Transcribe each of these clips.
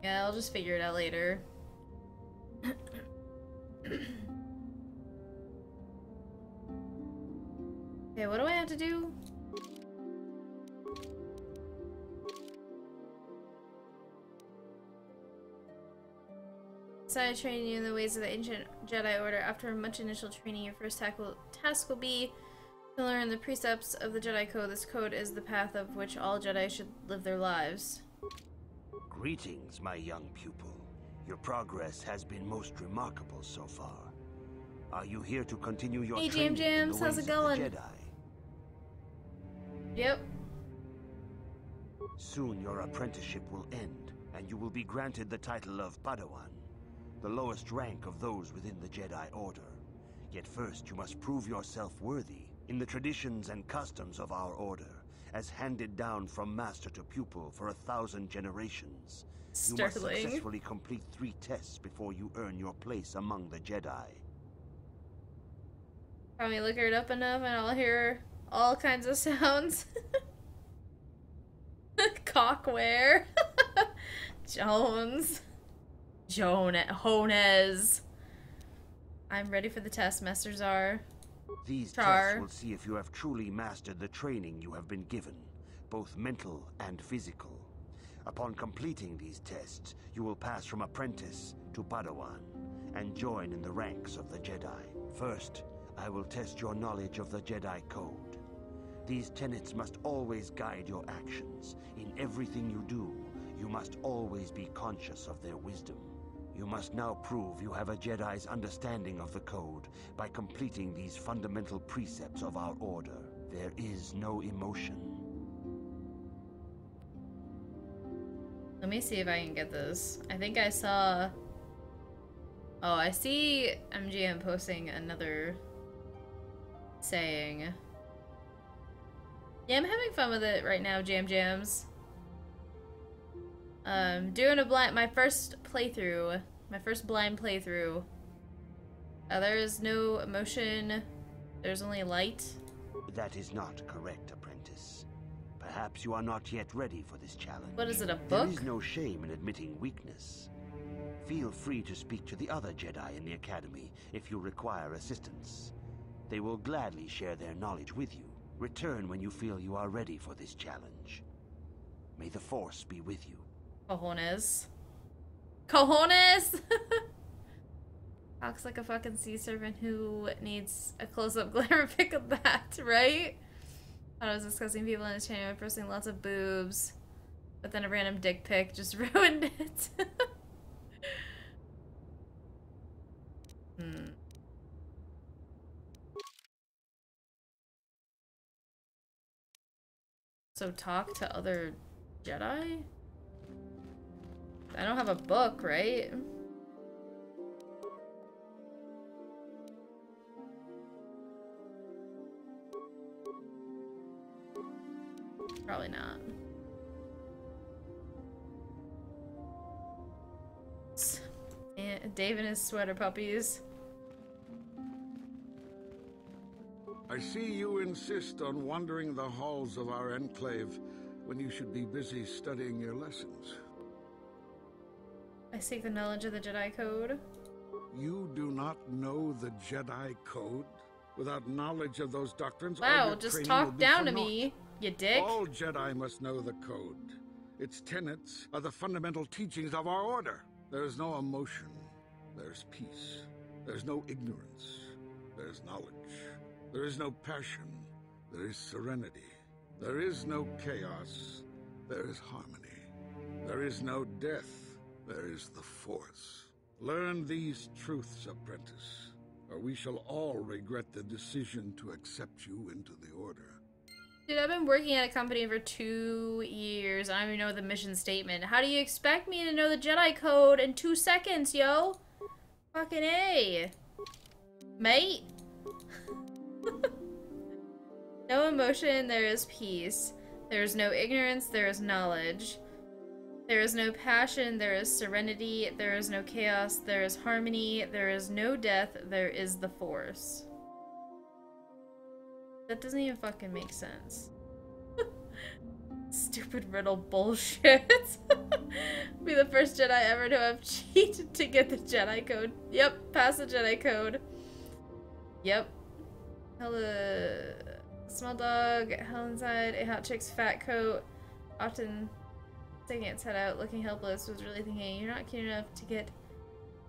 Yeah, I'll just figure it out later. Okay, what do I have to do? Decided training you in the ways of the ancient Jedi Order. After much initial training, your first task will be to learn the precepts of the Jedi Code. This code is the path of which all Jedi should live their lives. Greetings, my young pupil. Your progress has been most remarkable so far. Are you here to continue your training in the how's ways it of going? the Jedi? Yep. Soon your apprenticeship will end, and you will be granted the title of Padawan, the lowest rank of those within the Jedi Order. Yet first you must prove yourself worthy in the traditions and customs of our order, as handed down from master to pupil for 1,000 generations. You must successfully complete 3 tests before you earn your place among the Jedi. Probably look it up enough and I'll hear all kinds of sounds. Cockware. Jones. Jones. I'm ready for the test, Master Czar. These tests will see if you have truly mastered the training you have been given, both mental and physical. Upon completing these tests, you will pass from apprentice to Padawan, and join in the ranks of the Jedi. First, I will test your knowledge of the Jedi Code. These tenets must always guide your actions. In everything you do, you must always be conscious of their wisdom. You must now prove you have a Jedi's understanding of the Code by completing these fundamental precepts of our order. There is no emotion. Let me see if I can get this. I think I saw... Oh, I see MGM posting another saying. Yeah, I'm having fun with it right now, Jams. Doing my first playthrough, my first blind playthrough. There is no emotion, there's only light. That is not correct, apprentice. Perhaps you are not yet ready for this challenge. What is it, a book? There is no shame in admitting weakness. Feel free to speak to the other Jedi in the Academy if you require assistance. They will gladly share their knowledge with you. Return when you feel you are ready for this challenge. May the Force be with you. Cojones. Cojones! Talks like a fucking sea servant who needs a close-up glamour pic of that, right? I was discussing people in his channel by posting lots of boobs, but then a random dick pic just ruined it. So talk to other Jedi? I don't have a book, right? Probably not. Dave and his sweater puppies. I see you insist on wandering the halls of our enclave when you should be busy studying your lessons. I seek the knowledge of the Jedi Code. You do not know the Jedi Code? Without knowledge of those doctrines, wow, just talk down to me, you dick. All Jedi must know the Code. Its tenets are the fundamental teachings of our order. There is no emotion. There's peace. There's no ignorance. There's knowledge. There is no passion. There is serenity. There is no chaos. There is harmony. There is no death. There is the Force. Learn these truths, apprentice, or we shall all regret the decision to accept you into the Order. Dude, I've been working at a company for 2 years. I don't even know the mission statement. How do you expect me to know the Jedi Code in 2 seconds, yo? Fucking A. Mate. No emotion, there is peace. There is no ignorance, there is knowledge. There is no passion, there is serenity. There is no chaos, there is harmony. There is no death, there is the Force. That doesn't even fucking make sense. Stupid riddle bullshit. Be the first Jedi ever to have cheated to get the Jedi code. Yep, pass the Jedi code. Yep. Hella small dog, hell inside, a hot chick's fat coat. Often sticking its head out, looking helpless, was really thinking, you're not cute enough to get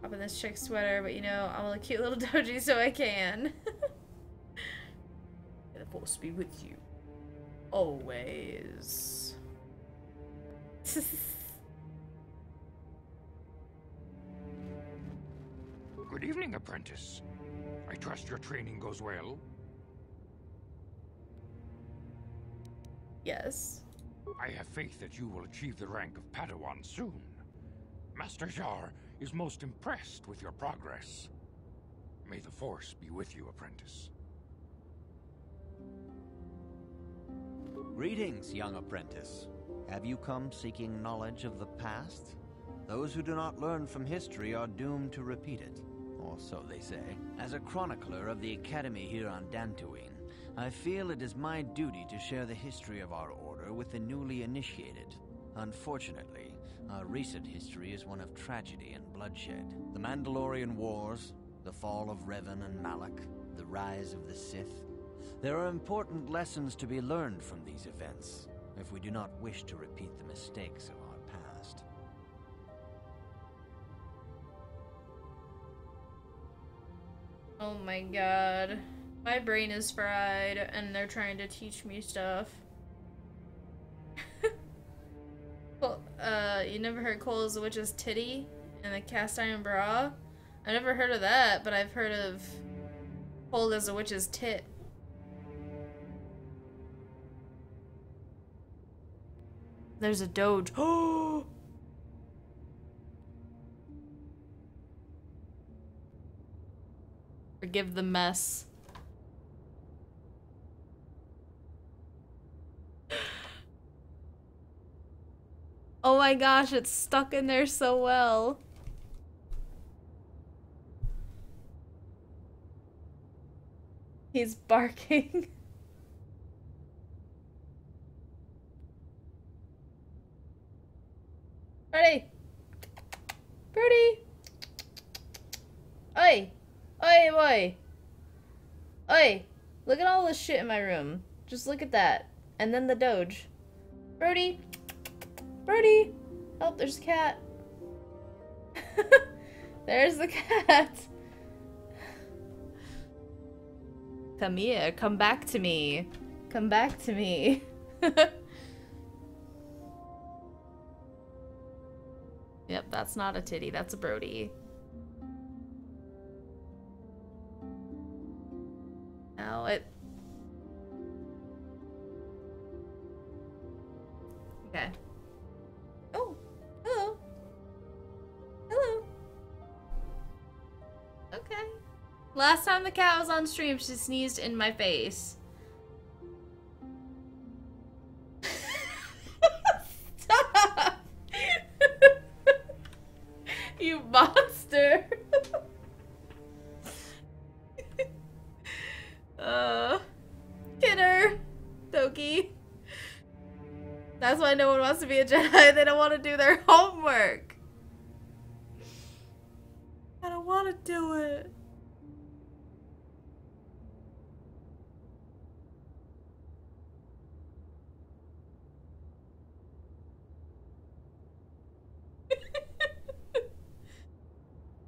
up in this chick's sweater, but you know, I'm a cute little doji, so I can. May the force be with you. Always. Good evening, apprentice. I trust your training goes well. Yes. I have faith that you will achieve the rank of Padawan soon. Master Jar is most impressed with your progress. May the Force be with you, apprentice. Greetings, young apprentice. Have you come seeking knowledge of the past? Those who do not learn from history are doomed to repeat it, or so they say. As a chronicler of the Academy here on Dantooine, I feel it is my duty to share the history of our order with the newly initiated. Unfortunately, our recent history is one of tragedy and bloodshed. The Mandalorian Wars, the fall of Revan and Malak, the rise of the Sith. There are important lessons to be learned from these events, if we do not wish to repeat the mistakes of our past. Oh my god. My brain is fried, and they're trying to teach me stuff. Well, you never heard Cole as a witch's titty and the cast iron bra? I never heard of that, but I've heard of Cole as a witch's tit. There's a doge. Oh! Forgive the mess. Oh my gosh, it's stuck in there so well. He's barking. Birdie! Birdie! Oi! Oi, boy! Oi! Look at all this shit in my room. Just look at that. And then the doge. Birdie! Birdie! Oh, there's a cat. There's the cat. Come here. Come back to me. Come back to me. Yep, that's not a titty. That's a Brody. Now it... Okay. Oh, hello. Hello. Okay. Last time the cat was on stream, she sneezed in my face. Stop! You monster! Kidder! Toki. That's why no one wants to be a Jedi. They don't want to do their homework. I don't want to do it.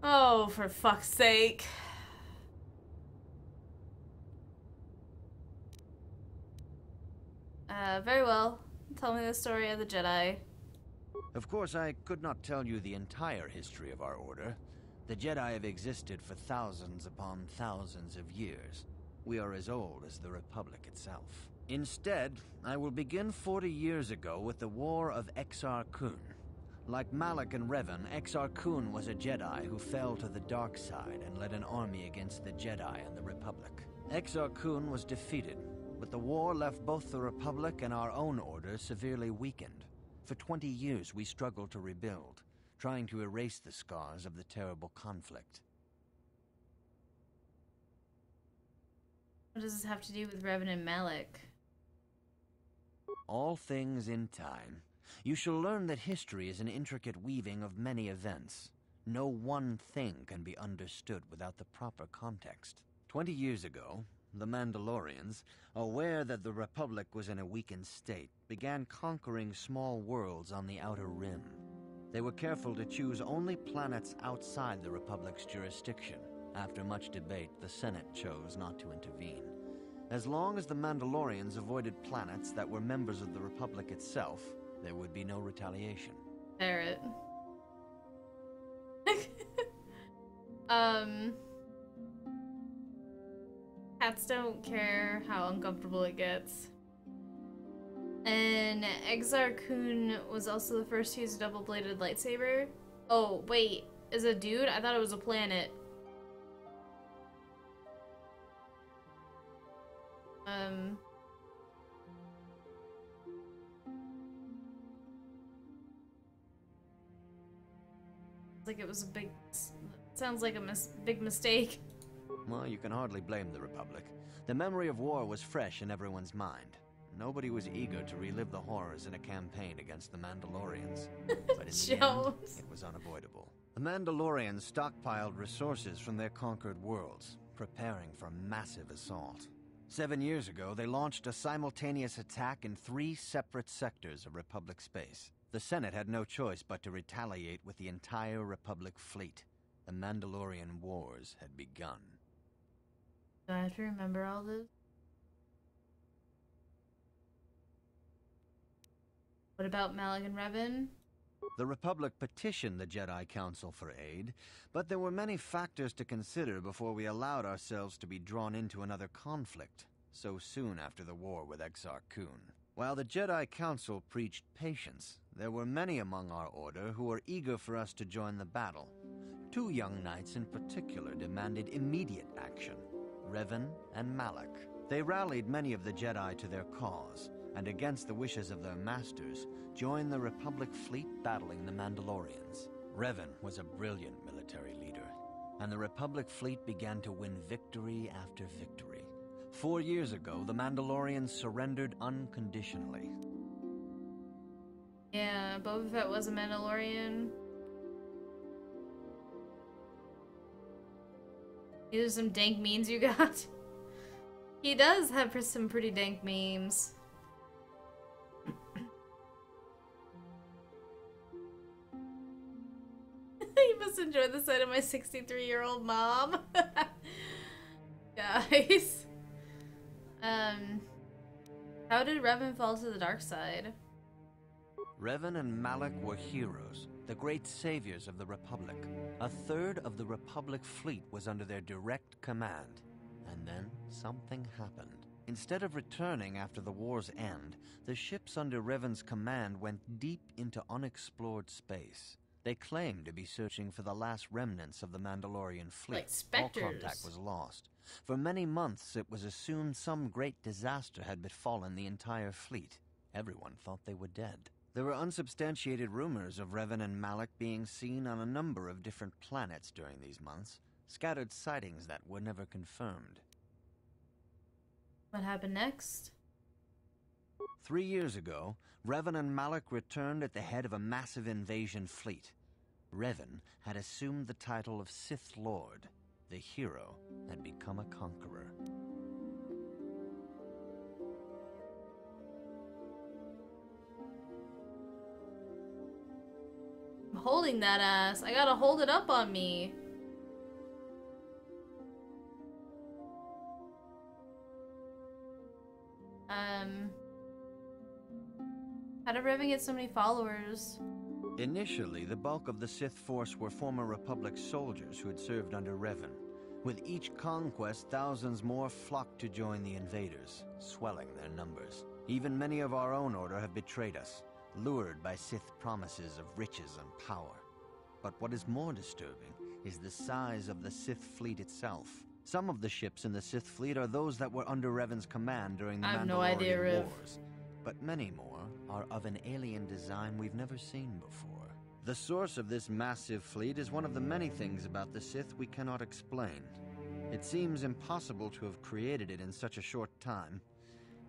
Oh, for fuck's sake. Very well. Tell me the story of the Jedi. Of course, I could not tell you the entire history of our order. The Jedi have existed for thousands upon thousands of years. We are as old as the Republic itself. Instead, I will begin 40 years ago with the War of Exar Kun. Like Malak and Revan, Exar Kun was a Jedi who fell to the dark side and led an army against the Jedi and the Republic. Exar Kun was defeated, but the war left both the Republic and our own order severely weakened. For 20 years we struggled to rebuild, trying to erase the scars of the terrible conflict. What does this have to do with Revan and Malak? All things in time. You shall learn that history is an intricate weaving of many events. No one thing can be understood without the proper context. 20 years ago, the Mandalorians, aware that the Republic was in a weakened state, began conquering small worlds on the Outer Rim. They were careful to choose only planets outside the Republic's jurisdiction. After much debate, the Senate chose not to intervene. As long as the Mandalorians avoided planets that were members of the Republic itself, there would be no retaliation. Parrot. Cats don't care how uncomfortable it gets. And Exar Kun was also the first to use a double-bladed lightsaber. Oh, wait. Is a dude? I thought it was a planet. Like it was a big... Sounds like a big mistake. Well, you can hardly blame the Republic. The memory of war was fresh in everyone's mind. Nobody was eager to relive the horrors in a campaign against the Mandalorians. But in the end, it was unavoidable. The Mandalorians stockpiled resources from their conquered worlds, preparing for a massive assault. 7 years ago, they launched a simultaneous attack in 3 separate sectors of Republic space. The Senate had no choice but to retaliate with the entire Republic fleet. The Mandalorian Wars had begun. Do I have to remember all this? What about Malak and Revan? The Republic petitioned the Jedi Council for aid, but there were many factors to consider before we allowed ourselves to be drawn into another conflict, so soon after the war with Exar Kun. While the Jedi Council preached patience, there were many among our order who were eager for us to join the battle. 2 young knights in particular demanded immediate action, Revan and Malak. They rallied many of the Jedi to their cause, and against the wishes of their masters, joined the Republic fleet battling the Mandalorians. Revan was a brilliant military leader, and the Republic fleet began to win victory after victory. 4 years ago, the Mandalorians surrendered unconditionally. Yeah, Boba Fett was a Mandalorian. These are some dank memes you got. He does have some pretty dank memes. You must enjoy the sight of my 63-year-old mom. Guys. How did Revan fall to the dark side? Revan and Malak were heroes, the great saviors of the Republic. A third of the Republic fleet was under their direct command. And then something happened. Instead of returning after the war's end, the ships under Revan's command went deep into unexplored space. They claimed to be searching for the last remnants of the Mandalorian fleet. Like specters. All contact was lost. For many months, it was assumed some great disaster had befallen the entire fleet. Everyone thought they were dead. There were unsubstantiated rumors of Revan and Malak being seen on a number of different planets during these months, scattered sightings that were never confirmed. What happened next? 3 years ago, Revan and Malak returned at the head of a massive invasion fleet. Revan had assumed the title of Sith Lord. The hero had become a conqueror. I'm holding that ass. I gotta hold it up on me. How did Revan get so many followers? Initially, the bulk of the Sith force were former Republic soldiers who had served under Revan. With each conquest, thousands more flocked to join the invaders, swelling their numbers. Even many of our own order have betrayed us, lured by Sith promises of riches and power. But what is more disturbing is the size of the Sith fleet itself. Some of the ships in the Sith fleet are those that were under Revan's command during the Mandalorian Wars. But many more are of an alien design we've never seen before. The source of this massive fleet is one of the many things about the Sith we cannot explain. It seems impossible to have created it in such a short time.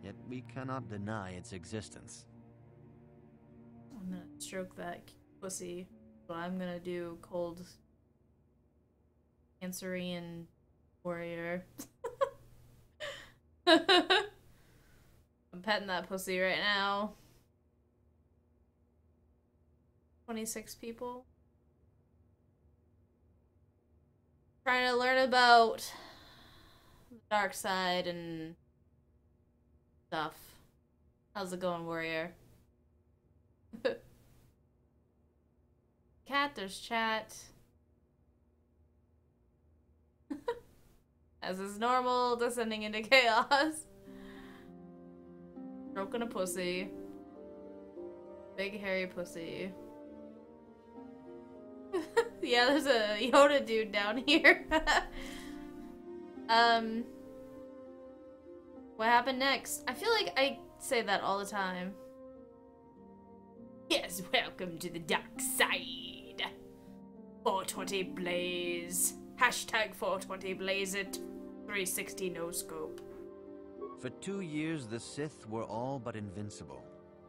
yet we cannot deny its existence. I'm gonna stroke that pussy. But I'm gonna do cold Cancerian warrior. I'm petting that pussy right now. 26 people. Trying to learn about the dark side and stuff. How's it going, warrior? Cat, there's chat. As is normal, descending into chaos. Stroking a pussy. Big hairy pussy. Yeah, there's a Yoda dude down here. What happened next? I feel like I say that all the time. Yes, welcome to the dark side. 420 Blaze. Hashtag 420 Blaze it. 360 no scope. For 2 years, the Sith were all but invincible.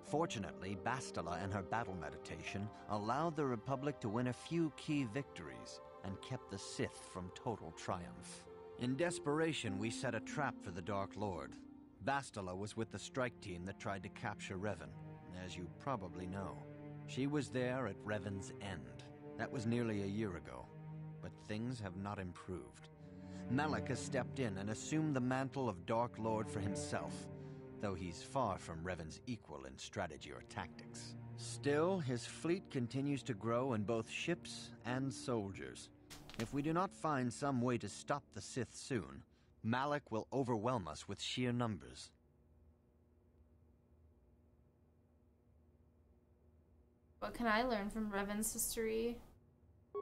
Fortunately, Bastila and her battle meditation allowed the Republic to win a few key victories and kept the Sith from total triumph. In desperation, we set a trap for the Dark Lord. Bastila was with the strike team that tried to capture Revan, as you probably know. She was there at Revan's end. That was nearly a year ago, but things have not improved. Malak has stepped in and assumed the mantle of Dark Lord for himself, though he's far from Revan's equal in strategy or tactics. Still, his fleet continues to grow in both ships and soldiers. If we do not find some way to stop the Sith soon, Malak will overwhelm us with sheer numbers. What can I learn from Revan's history?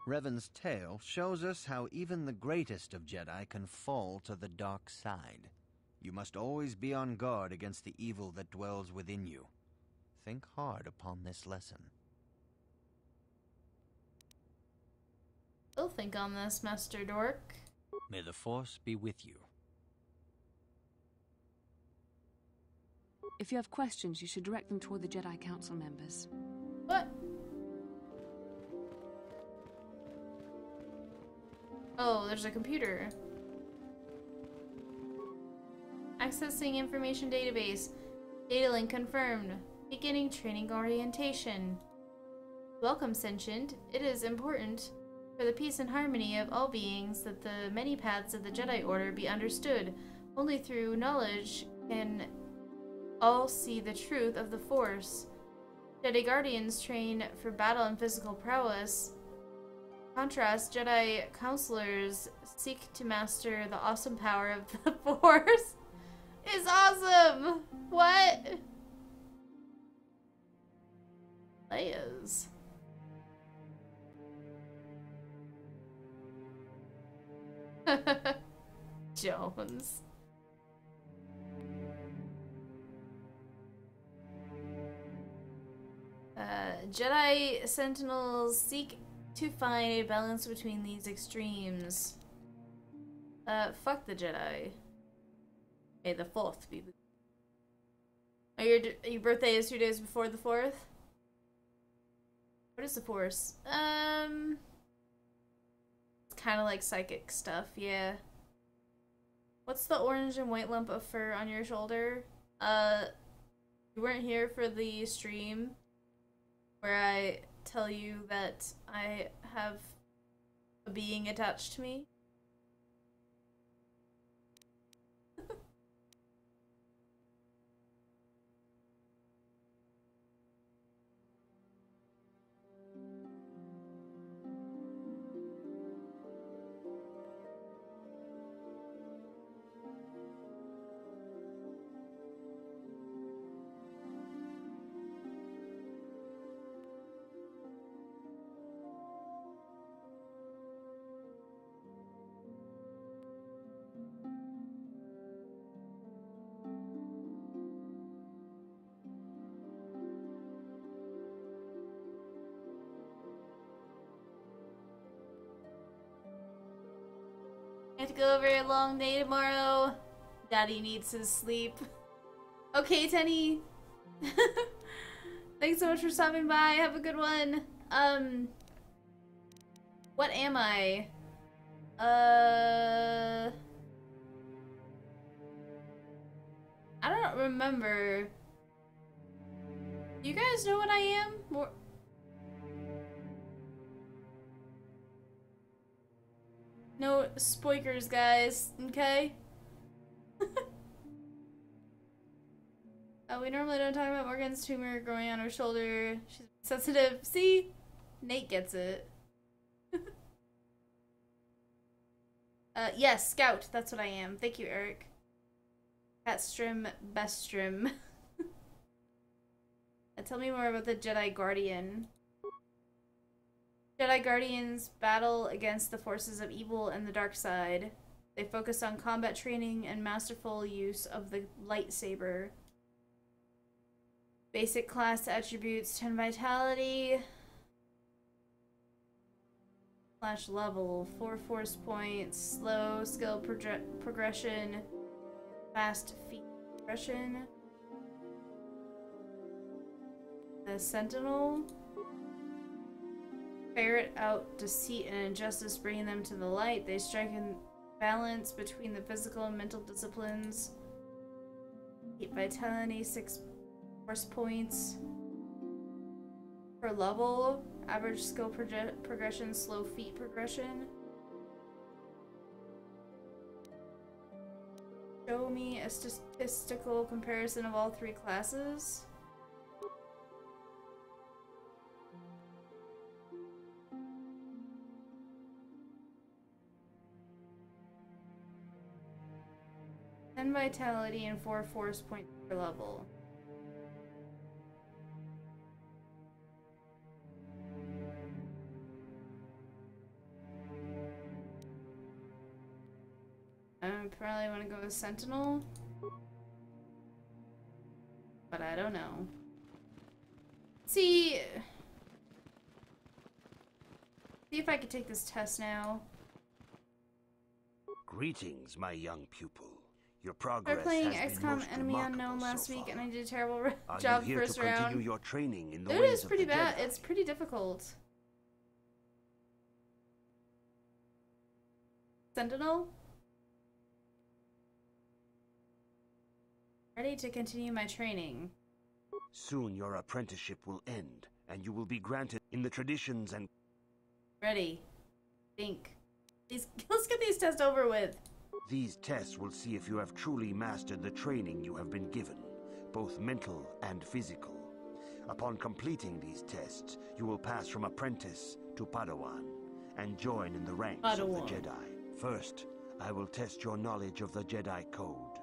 Revan's tale shows us how even the greatest of Jedi can fall to the dark side. You must always be on guard against the evil that dwells within you. Think hard upon this lesson. I'll think on this, Master Dork. May the Force be with you. If you have questions, you should direct them toward the Jedi Council members. What? Oh, there's a computer. Accessing information database. Data link confirmed. Beginning training orientation. Welcome, Sentient. It is important for the peace and harmony of all beings that the many paths of the Jedi Order be understood. Only through knowledge can all see the truth of the Force. Jedi Guardians train for battle and physical prowess. Contrast, Jedi Counselors seek to master the awesome power of the Force. It's awesome! What? Leia's. Jones. Jedi Sentinels seek to find a balance between these extremes. Fuck the Jedi. May the 4th be with you. Oh, your birthday is 2 days before the 4th? What is the Force? It's kind of like psychic stuff, yeah. What's the orange and white lump of fur on your shoulder? You weren't here for the stream where I tell you that I have a being attached to me. I have to go over a long day tomorrow. Daddy needs his sleep. Okay, Tenny. Thanks so much for stopping by. Have a good one. What am I? I don't remember. You guys know what I am? More. No spoikers, guys. Okay? We normally don't talk about Morgan's tumor growing on her shoulder. She's sensitive. See? Nate gets it. Yes, Scout. That's what I am. Thank you, Eric. Catstrim, Bestrim. Tell me more about the Jedi Guardian. Jedi Guardians battle against the forces of evil and the dark side. They focus on combat training and masterful use of the lightsaber. Basic class attributes: 10 vitality / level, 4 force points, slow skill progression, fast feat progression. The Sentinel. Ferret out deceit and injustice, bringing them to the light. They strike a balance between the physical and mental disciplines. 8 vitality, 6 force points per level. Average skill progression, slow feat progression. Show me a statistical comparison of all 3 classes. Ten vitality and 4 force points per level. I probably want to go with Sentinel, but I don't know. See if I could take this test now. Greetings, my young pupil. Your progress We're playing has been XCOM most Enemy remarkable Unknown last so week, far. and I did a terrible Are job you here first to continue round. your training in the It ways is of pretty the bad. Jedi? It's pretty difficult. Sentinel? Ready to continue my training. Soon your apprenticeship will end, and you will be granted in the traditions and... Ready. Think. Let's get these tests over with. These tests will see if you have truly mastered the training you have been given, both mental and physical. Upon completing these tests, you will pass from apprentice to Padawan, and join in the ranks of the Jedi. First, I will test your knowledge of the Jedi Code.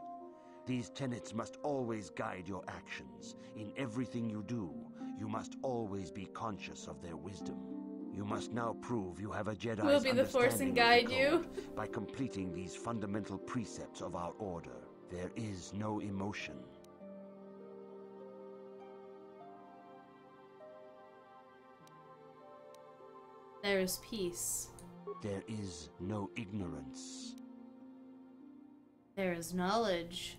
These tenets must always guide your actions. In everything you do, you must always be conscious of their wisdom. You must now prove you have a Jedi's We'll be the Force and guide you by completing these fundamental precepts of our order. There is no emotion. There is peace. There is no ignorance. There is knowledge.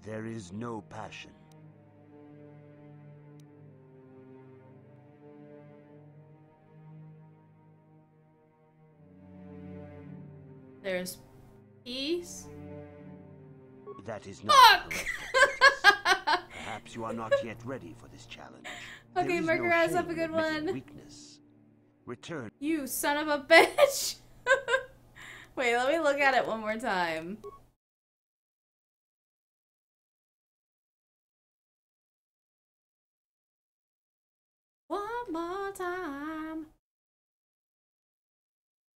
There is no passion. There's peace. That is not Fuck! Perhaps you are not yet ready for this challenge. Okay, There is no Mercuraz, shame have a in good admitting one. Weakness. Return. You son of a bitch! Wait, let me look at it one more time. One more time.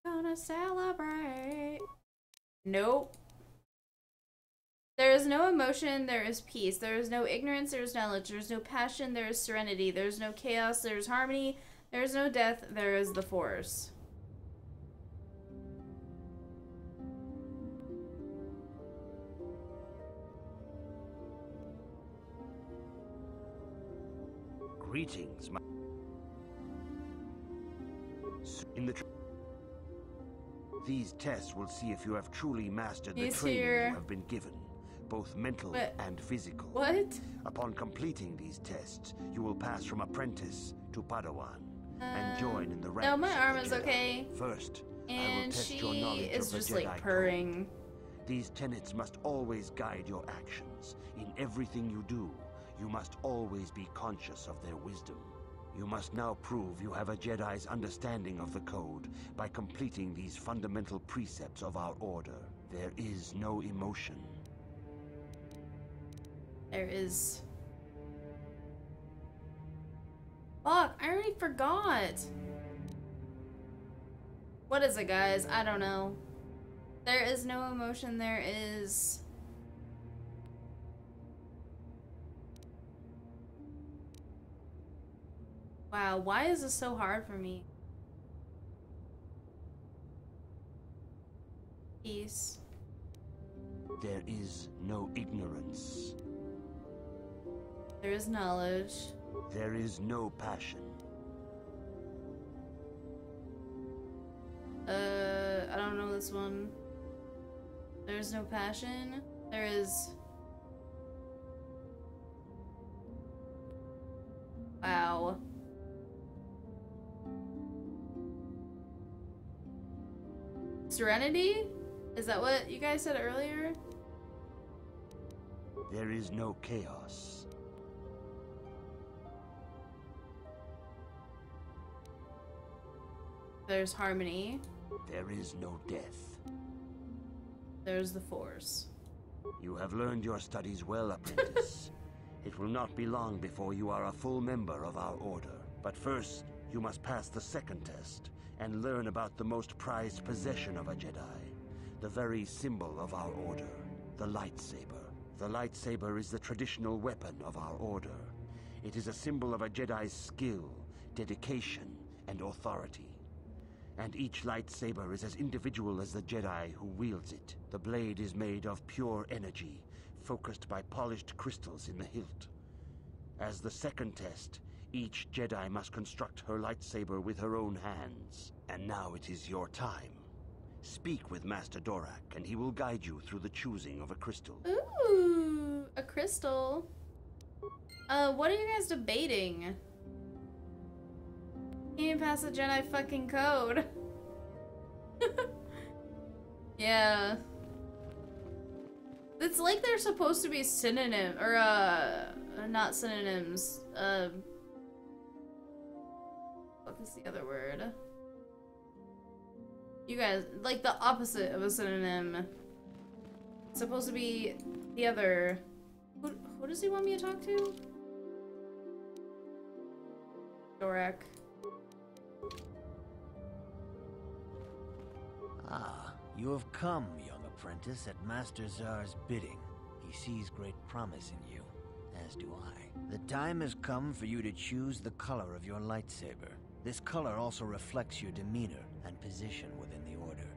Gonna celebrate. Nope. There is no emotion, there is peace. There is no ignorance, there is knowledge. There is no passion, there is serenity. There is no chaos, there is harmony. There is no death, there is the Force. Greetings, my... In the... These tests will see if you have truly mastered the He's training here. you have been given, both mental and physical. What? Upon completing these tests, you will pass from apprentice to Padawan and join in the ranks. No, my arm of is the Jedi. okay. First, I will And test she your knowledge is of the just Jedi like purring. Code. These tenets must always guide your actions. In everything you do, you must always be conscious of their wisdom. You must now prove you have a Jedi's understanding of the Code by completing these fundamental precepts of our order. There is no emotion. There is. Fuck, I already forgot. What is it, guys? I don't know. There is no emotion, there is... Wow, why is this so hard for me? Peace. There is no ignorance. There is knowledge. There is no passion. I don't know this one. There's no passion. There is... Wow. Serenity? Is that what you guys said earlier? There is no chaos. There's harmony. There is no death. There's the Force. You have learned your studies well, apprentice. It will not be long before you are a full member of our order. But first, you must pass the second test and learn about the most prized possession of a Jedi, the very symbol of our order, the lightsaber. The lightsaber is the traditional weapon of our order. It is a symbol of a Jedi's skill, dedication, and authority. And each lightsaber is as individual as the Jedi who wields it. The blade is made of pure energy, focused by polished crystals in the hilt. As the second test, each Jedi must construct her lightsaber with her own hands. And now it is your time. Speak with Master Dorak, and he will guide you through the choosing of a crystal. Ooh, a crystal. What are you guys debating? Can't even pass the Jedi fucking code. Yeah. It's like they're supposed to be synonym, or not synonyms. What is the other word? You guys, like the opposite of a synonym. It's supposed to be the other. Who does he want me to talk to? Dorak. Ah, you have come, young apprentice, at Master Zar's bidding. He sees great promise in you, as do I. The time has come for you to choose the color of your lightsaber. This color also reflects your demeanor and position within the Order.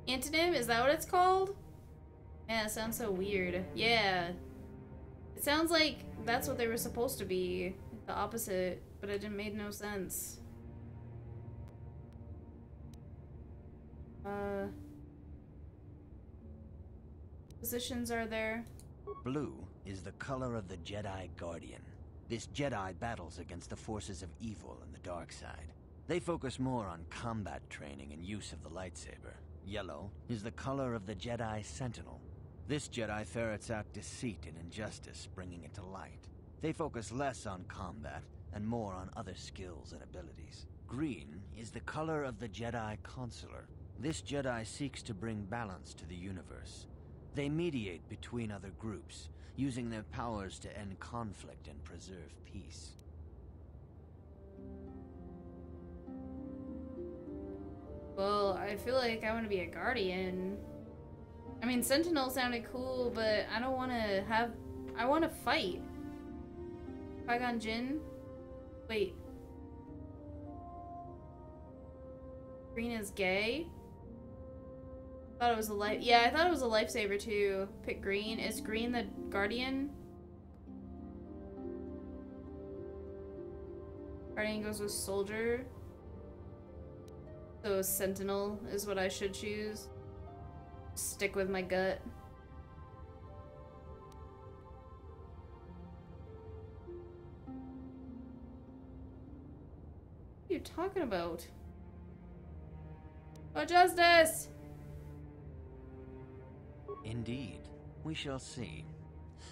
Antonym? Is that what it's called? Yeah, it sounds so weird. Yeah. It sounds like that's what they were supposed to be. The opposite, but it made no sense. Positions are there. Blue is the color of the Jedi Guardian. This Jedi battles against the forces of evil and the dark side. They focus more on combat training and use of the lightsaber. Yellow is the color of the Jedi Sentinel. This Jedi ferrets out deceit and injustice, bringing it to light. They focus less on combat and more on other skills and abilities. Green is the color of the Jedi Consular. This Jedi seeks to bring balance to the universe. They mediate between other groups, using their powers to end conflict and preserve peace. Well, I feel like I want to be a Guardian. I mean, Sentinel sounded cool, but I don't want to have... I want to fight. Qui-Gon Jinn? Wait. Green is gay? Thought it was a life... Yeah, I thought it was a lifesaver too. Pick green. Is green the Guardian? Guardian goes with Soldier. So Sentinel is what I should choose. Stick with my gut. What are you talking about? Oh, justice! Indeed. We shall see.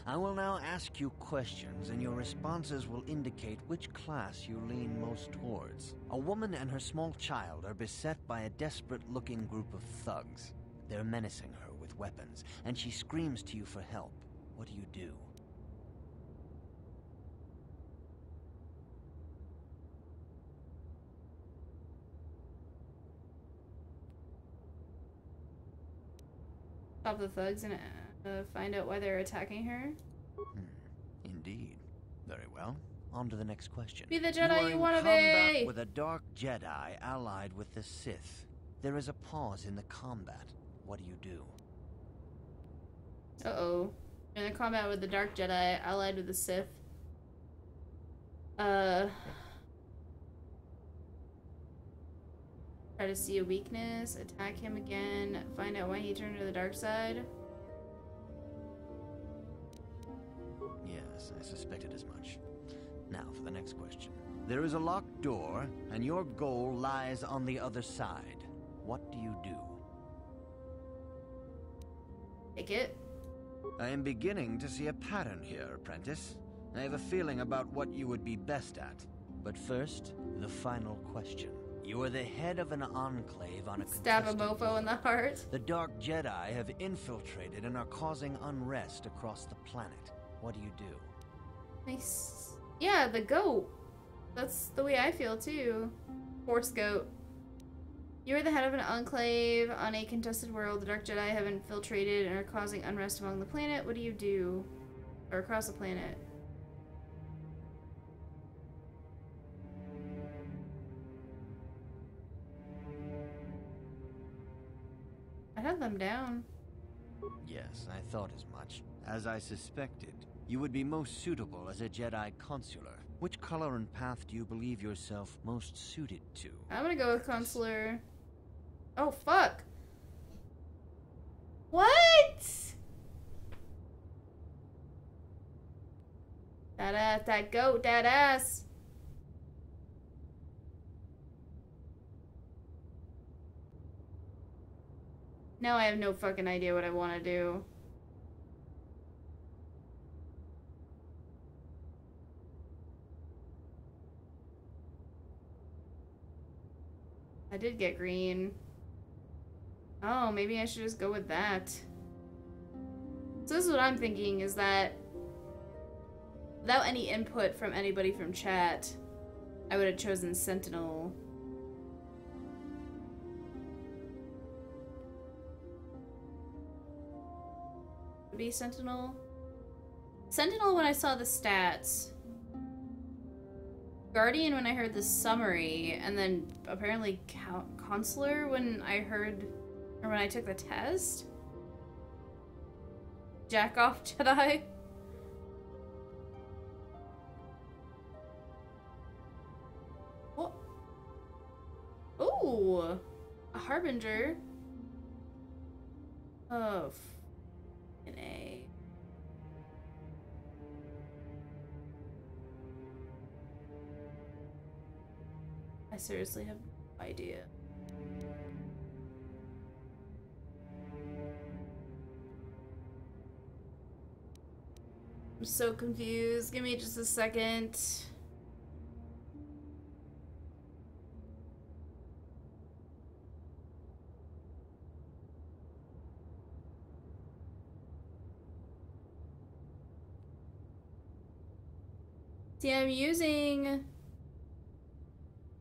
I will now ask you questions, and your responses will indicate which class you lean most towards. A woman and her small child are beset by a desperate-looking group of thugs. They're menacing her with weapons, and she screams to you for help. What do? Stop the thugs and find out why they're attacking her. Indeed. Very well. On to the next question. Be the Jedi you want to combat be! with a dark Jedi allied with the Sith. There is a pause in the combat. What do? Uh-oh. In the combat with the Dark Jedi, allied with the Sith. Try to see a weakness, attack him again, find out why he turned to the dark side. Yes, I suspected as much. Now for the next question. There is a locked door, and your goal lies on the other side. What do? Take it. I am beginning to see a pattern here, apprentice. I have a feeling about what you would be best at. But first, the final question. You are the head of an enclave on a Stab a contested mofo in the heart. The Dark Jedi have infiltrated and are causing unrest across the planet. What do? Nice. Yeah, the goat. That's the way I feel too. Force goat. You are the head of an enclave on a contested world. The Dark Jedi have infiltrated and are causing unrest among the planet. What do? Or across the planet. I had them down. Yes, I thought as much. As I suspected, you would be most suitable as a Jedi consular. Which color and path do you believe yourself most suited to? I'm gonna go with consular. Oh, fuck. What? That ass, that goat, that ass. Now I have no fucking idea what I want to do. I did get green. Oh, maybe I should just go with that. So this is what I'm thinking, is that without any input from anybody from chat, I would have chosen Sentinel. Would be Sentinel? Sentinel when I saw the stats. Guardian when I heard the summary, and then apparently Consular when I heard, or when I took the test? Jack off Jedi? What? Ooh! A Harbinger? Oh, an A. I seriously have no idea. I'm so confused. Give me just a second. See, I'm using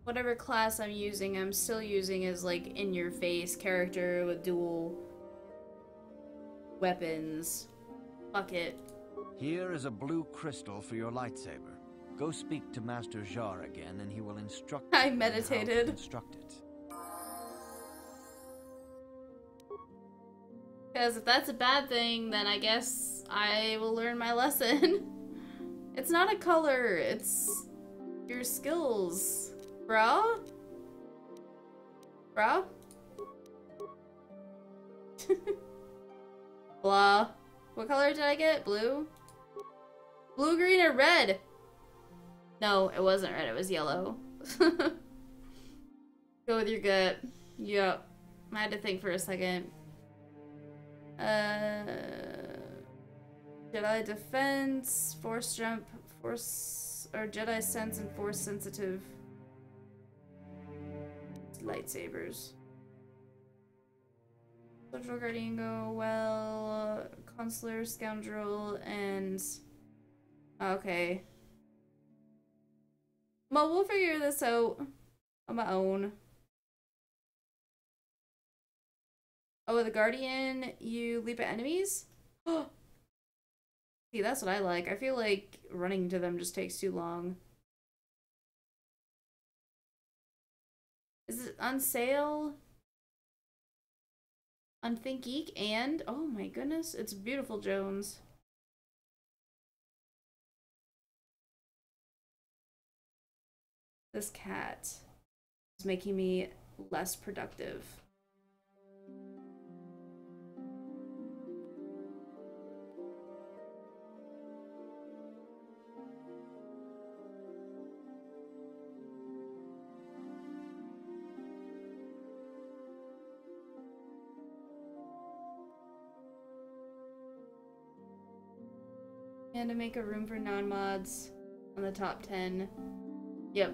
whatever class I'm using, I'm still using as like in-your-face character with dual weapons. Fuck it. Here is a blue crystal for your lightsaber. Go speak to Master Jar again, and he will instruct you I on how to meditated. construct it. Because if that's a bad thing, then I guess I will learn my lesson. It's not a color, it's your skills. Bruh? Bruh? Blah. What color did I get? Blue? Blue, green, or red? No, it wasn't red. It was yellow. Go with your gut. Yep. I had to think for a second. Jedi defense, force jump, force, or Jedi sense and force sensitive. Lightsabers. Social guardian go well. Consular, scoundrel, and okay. Well, we'll figure this out on my own. Oh, the guardian, you leap at enemies? See, that's what I like. I feel like running to them just takes too long. Is it on sale? On ThinkGeek and oh my goodness, it's beautiful, Jones. This cat is making me less productive. And to make a room for non-mods on the top 10. Yep.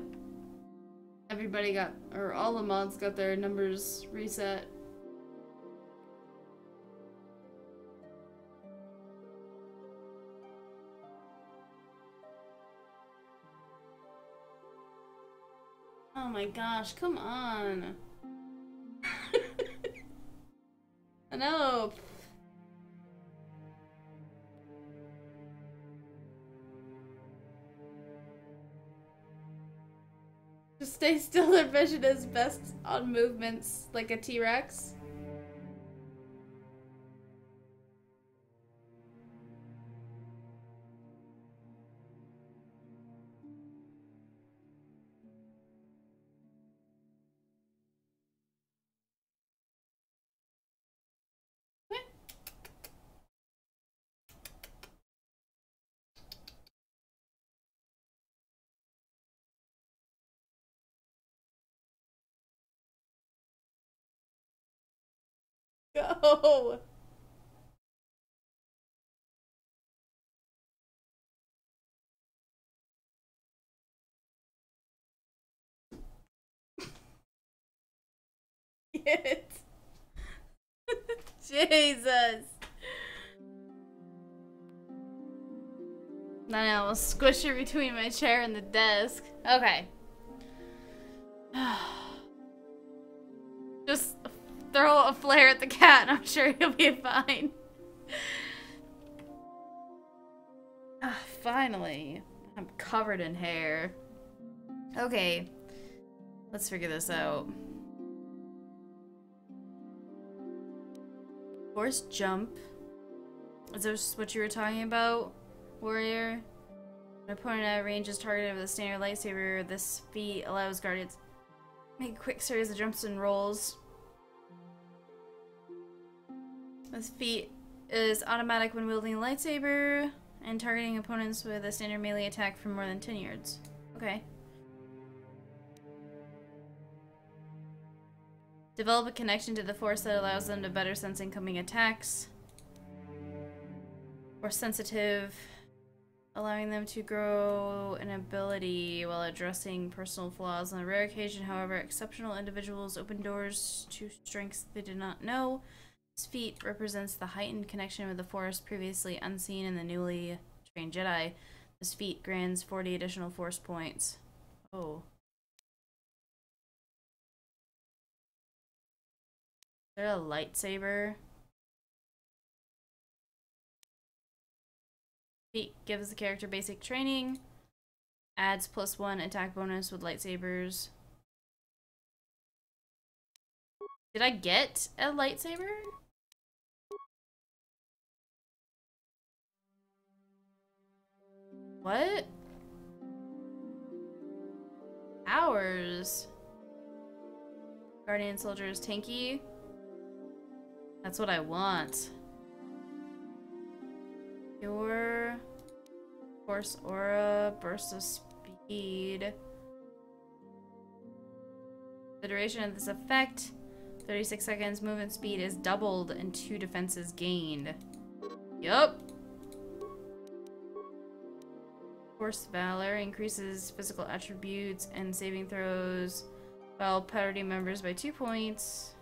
Everybody got, or all the mods got their numbers reset. Oh my gosh, come on. I know. Just stay still, their vision is best on movements, like a T-Rex. Go! It. Jesus. I know, I'll squish it between my chair and the desk. Okay. Just throw a flare at the cat and I'm sure he'll be fine. Finally. I'm covered in hair. Okay. Let's figure this out. Force jump. Is this what you were talking about, warrior? An opponent at range is targeted with a standard lightsaber. This feat allows guardians to make a quick series of jumps and rolls. This feat is automatic when wielding a lightsaber and targeting opponents with a standard melee attack for more than 10 yards. Okay. Develop a connection to the Force that allows them to better sense incoming attacks. Or sensitive, allowing them to grow an ability while addressing personal flaws. On a rare occasion, however, exceptional individuals open doors to strengths they did not know. This feat represents the heightened connection with the Force previously unseen in the newly trained Jedi. This feat grants 40 additional Force points. Oh. Is there a lightsaber? Feat gives the character basic training. Adds +1 attack bonus with lightsabers. Did I get a lightsaber? What? Hours. Guardian soldier is tanky. That's what I want. Pure Force Aura, Burst of Speed. The duration of this effect, 36 seconds. Movement speed is doubled and 2 defenses gained. Yup. Force Valor increases physical attributes and saving throws while party members by 2 points.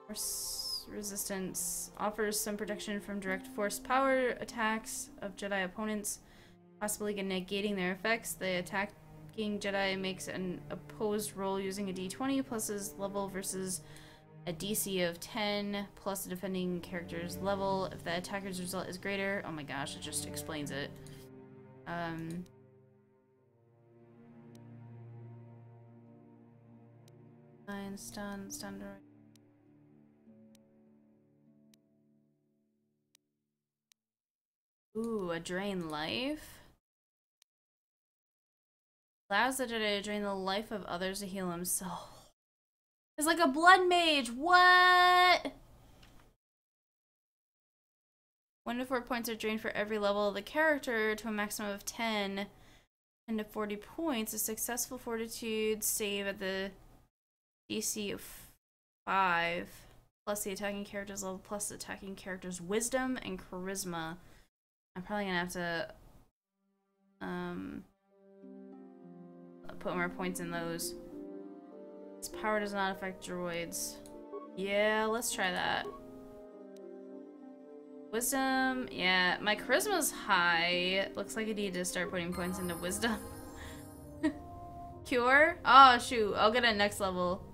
Force Resistance offers some protection from direct force power attacks of Jedi opponents, possibly negating their effects. The attacking Jedi makes an opposed roll using a d20 plus his level versus a DC of 10 plus the defending character's level. If the attacker's result is greater, oh my gosh, it just explains it. Stun. Ooh, a drain life. Allows the Jedi to drain the life of others to heal himself. It's like a blood mage. What? 1 to 4 points are drained for every level of the character to a maximum of 10. 10 to 40 points. A successful fortitude save at the DC of 5 plus the attacking character's level plus the attacking character's wisdom and charisma. I'm probably gonna have to put more points in those. This power does not affect droids. Yeah, let's try that. Wisdom, yeah, my charisma's high. Looks like I need to start putting points into wisdom. Cure? Oh shoot, I'll get it next level.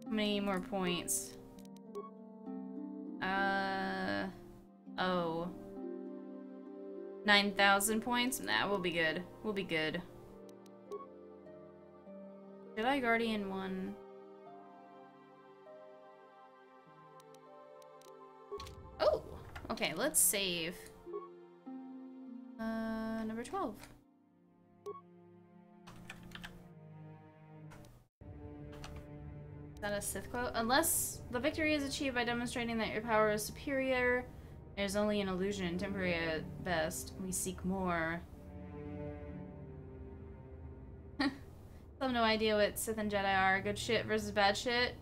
How many more points? Oh. 9,000 points? Nah, we'll be good. We'll be good. Jedi Guardian 1. Oh! Okay, let's save. Number 12. Is that a Sith quote? Unless the victory is achieved by demonstrating that your power is superior, there's only an illusion and temporary at best. We seek more. I have no idea what Sith and Jedi are. Good shit versus bad shit.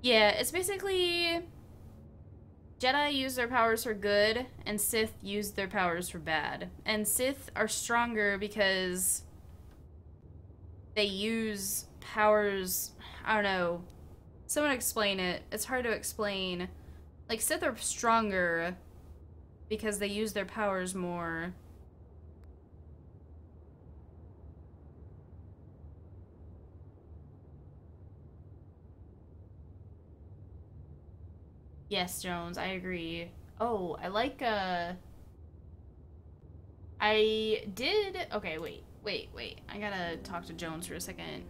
Yeah, it's basically Jedi use their powers for good, and Sith use their powers for bad. And Sith are stronger because they use powers, I don't know. Someone explain it. It's hard to explain. Like, Sith are stronger because they use their powers more. Yes, Jones, I agree. Oh, I like, I did... Okay, wait. I gotta talk to Jones for a second.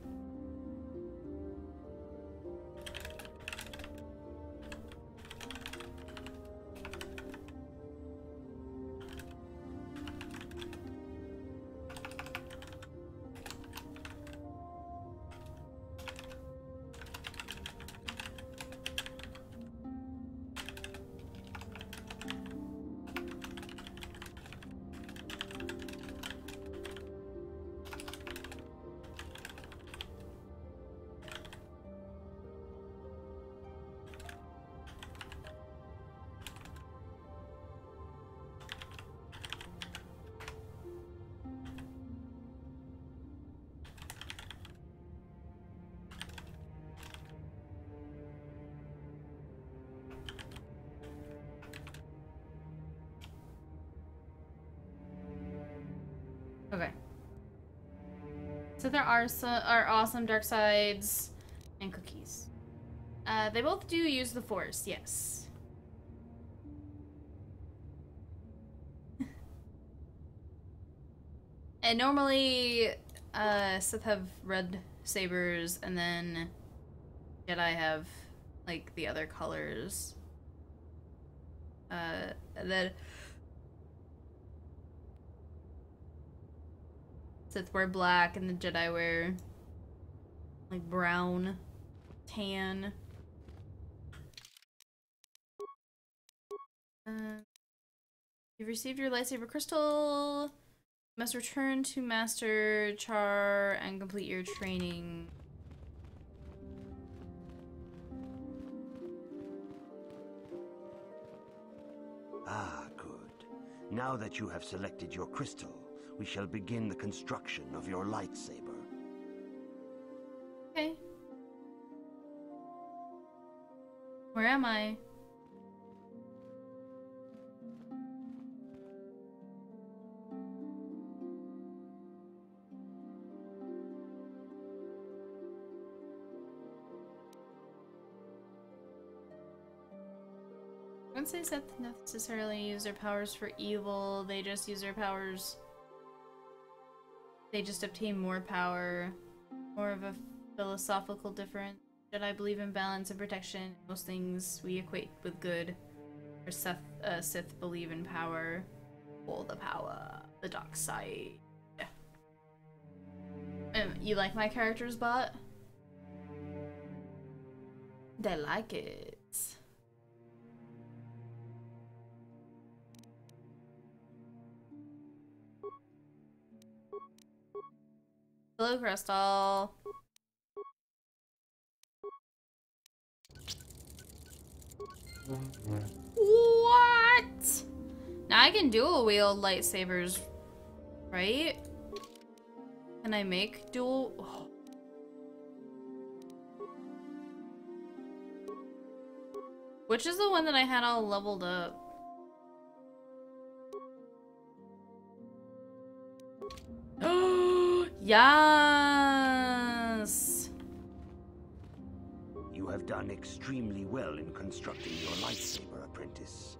Okay. So there are awesome dark sides and cookies. They both do use the Force, yes. And normally, Sith have red sabers, and then Jedi have, like, the other colors. And then Sith wear black, and the Jedi wear, like, brown, tan. received your lightsaber crystal. You must return to Master Char and complete your training. Ah, good. Now that you have selected your crystal, we shall begin the construction of your lightsaber. Okay. Where am I? I wouldn't say Sith necessarily use their powers for evil, they just use their powers. They just obtain more power. More of a philosophical difference. Jedi believe in balance and protection. Most things we equate with good. Or Sith believe in power. All the power. The dark side. You like my character's bot? They like it. Hello, Crystal. What? Now I can dual wield lightsabers, right? Can I make dual? Oh. Which is the one that I had all leveled up? Yes! You have done extremely well in constructing your lightsaber, apprentice.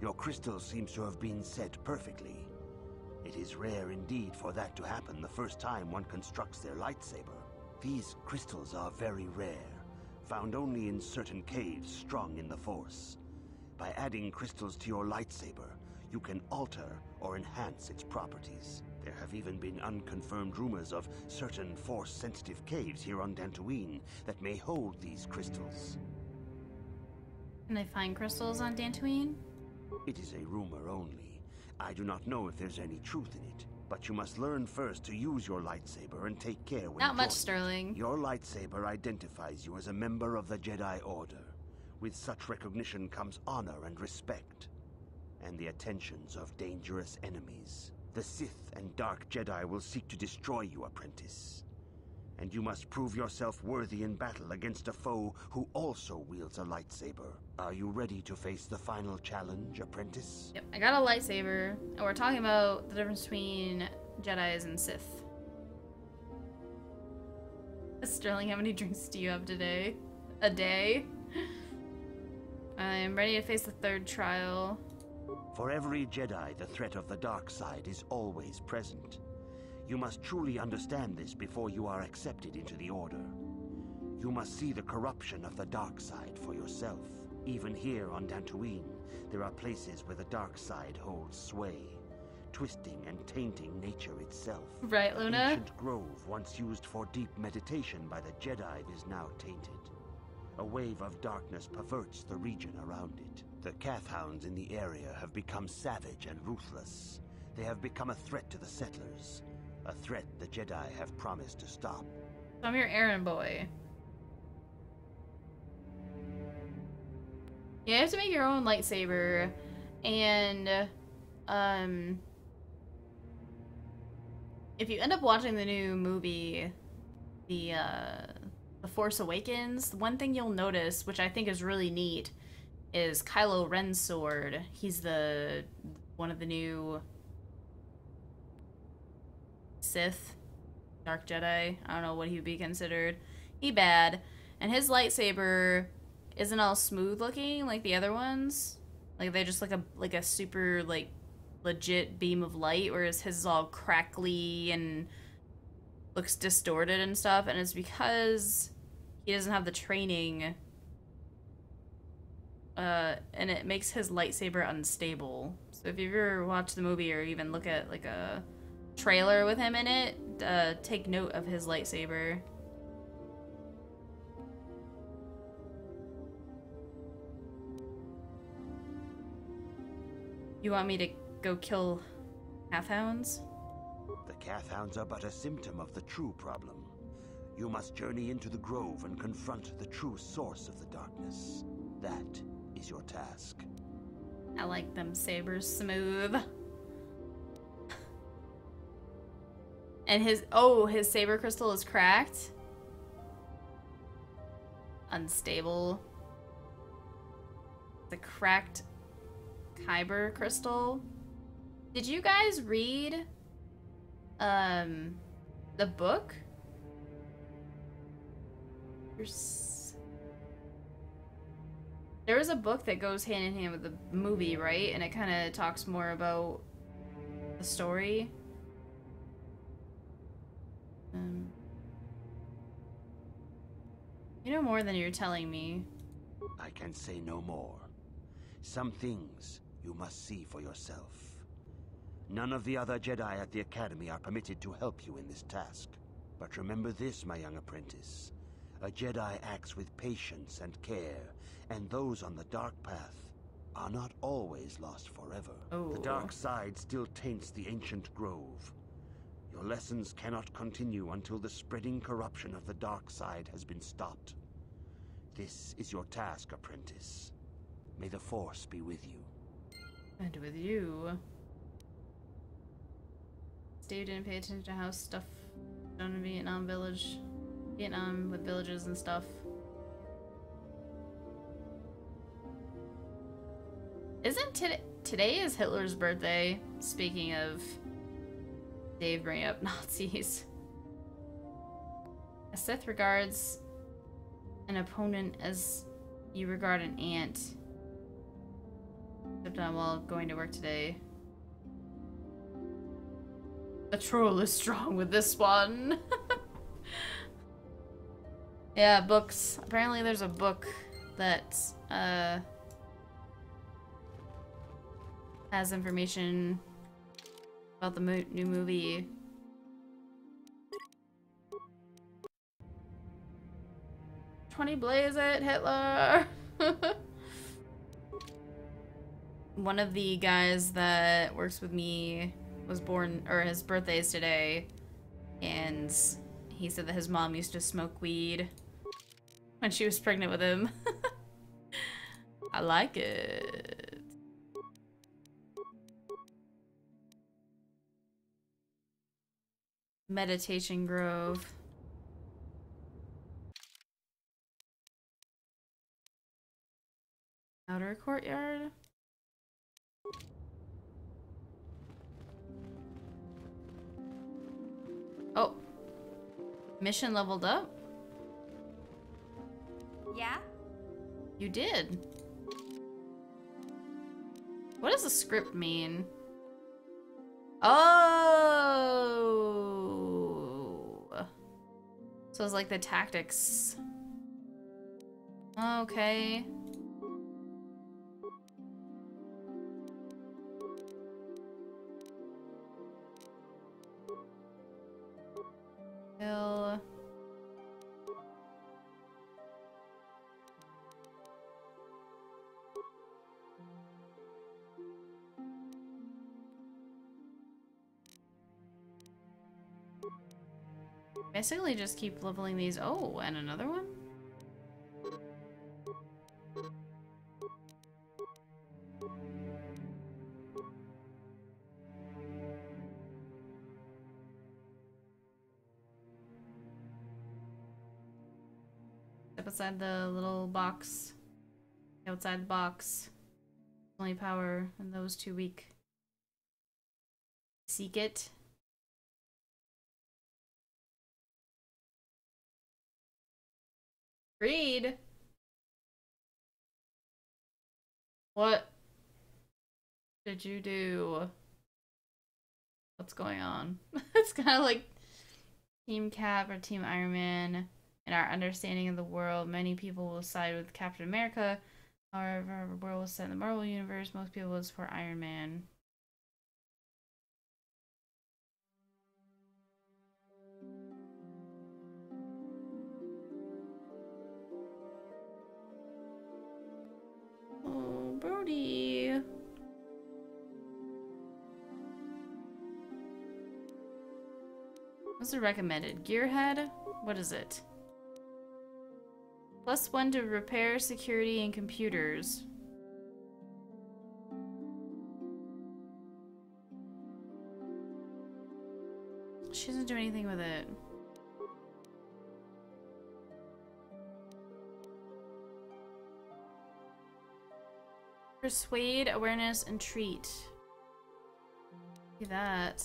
Your crystal seems to have been set perfectly. It is rare indeed for that to happen the first time one constructs their lightsaber. These crystals are very rare, found only in certain caves strung in the Force. By adding crystals to your lightsaber, you can alter or enhance its properties. There have even been unconfirmed rumors of certain Force-sensitive caves here on Dantooine that may hold these crystals. Can I find crystals on Dantooine? It is a rumor only. I do not know if there's any truth in it, but you must learn first to use your lightsaber and take care when Not much, drawing. Sterling. Your lightsaber identifies you as a member of the Jedi Order. With such recognition comes honor and respect, and the attentions of dangerous enemies. The Sith and Dark Jedi will seek to destroy you, apprentice. And you must prove yourself worthy in battle against a foe who also wields a lightsaber. Are you ready to face the final challenge, apprentice? Yep, I got a lightsaber, and we're talking about the difference between Jedis and Sith. Sterling, how many drinks do you have today? A day? I'm ready to face the third trial. For every Jedi, the threat of the dark side is always present. You must truly understand this before you are accepted into the Order. You must see the corruption of the dark side for yourself. Even here on Dantooine, there are places where the dark side holds sway, twisting and tainting nature itself. Right, Luna? The ancient grove, once used for deep meditation by the Jedi, is now tainted. A wave of darkness perverts the region around it. The Kathhounds in the area have become savage and ruthless. They have become a threat to the settlers. A threat the Jedi have promised to stop. So I'm your errand boy. You have to make your own lightsaber, and if you end up watching the new movie, The Force Awakens, one thing you'll notice, which I think is really neat, is Kylo Ren's sword. He's one of the new Sith, Dark Jedi. I don't know what he would be considered. He bad. And his lightsaber isn't all smooth looking like the other ones. Like they just like a super like legit beam of light, whereas his is all crackly and looks distorted and stuff, and it's because he doesn't have the training, and it makes his lightsaber unstable. So if you ever watch the movie or even look at like a trailer with him in it, take note of his lightsaber. You want me to go kill Halfhounds? The Cathounds are but a symptom of the true problem. You must journey into the grove and confront the true source of the darkness. That is your task. I like them sabers smooth. And his saber crystal is cracked. Unstable. The cracked Kyber crystal. Did you guys read the book? There was a book that goes hand in hand with the movie, right? And it kind of talks more about the story. You know more than you're telling me. I can say no more. Some things you must see for yourself. None of the other Jedi at the Academy are permitted to help you in this task. But remember this, my young apprentice. A Jedi acts with patience and care, and those on the dark path are not always lost forever. Oh. The dark side still taints the ancient grove. Your lessons cannot continue until the spreading corruption of the dark side has been stopped. This is your task, apprentice. May the Force be with you. And with you. Steve didn't pay attention to how stuff done in Vietnam with villages and stuff. Isn't today is Hitler's birthday? Speaking of Dave bringing up Nazis. A Sith regards an opponent as you regard an ant. Except I'm while going to work today. The troll is strong with this one. Yeah, books. Apparently there's a book that has information about the new movie. "20 blaze it, Hitler!" One of the guys that works with me was born, or his birthday is today, and he said that his mom used to smoke weed when she was pregnant with him. I like it. Meditation Grove. Outer courtyard. Oh. Mission leveled up? Yeah? You did. What does the script mean? Oh. So it's like the tactics. Okay. Hill. Basically just keep leveling these. Oh, and another one? Step outside the little box. Outside the box. Only power, and those too weak. Seek it. Read. What did you do? What's going on? It's kind of like Team Cap or Team Iron Man. In our understanding of the world, many people will side with Captain America. However, our world was set in the Marvel Universe. Most people was for Iron Man. Oh, Brody. What's the recommended? Gearhead? What is it? +1 to repair, security, and computers. She doesn't do anything with it. Persuade, awareness, and treat. See that.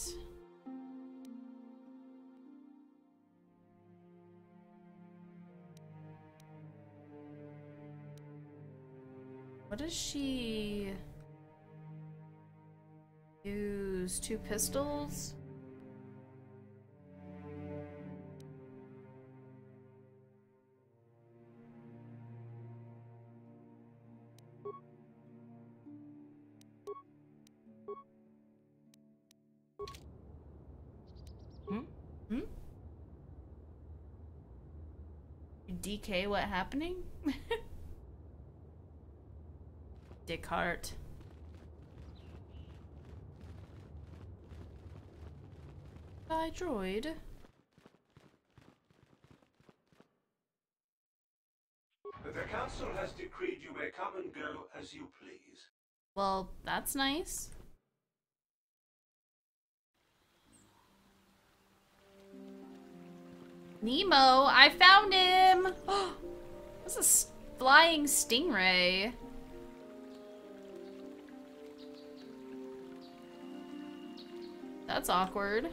What does she use? 2 pistols? Hmm? DK, what happening? Descartes. Bye, droid. The council has decreed you may come and go as you please. Well, that's nice. Nemo, I found him! That's a flying stingray. That's awkward.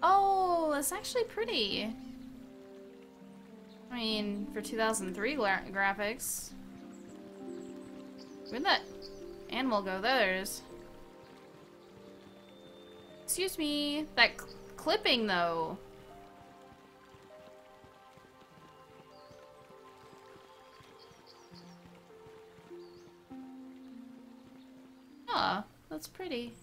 Oh, that's actually pretty. I mean, for 2003 graphics. Where'd that animal go? There's. Excuse me. That clipping, though. Ah, that's pretty.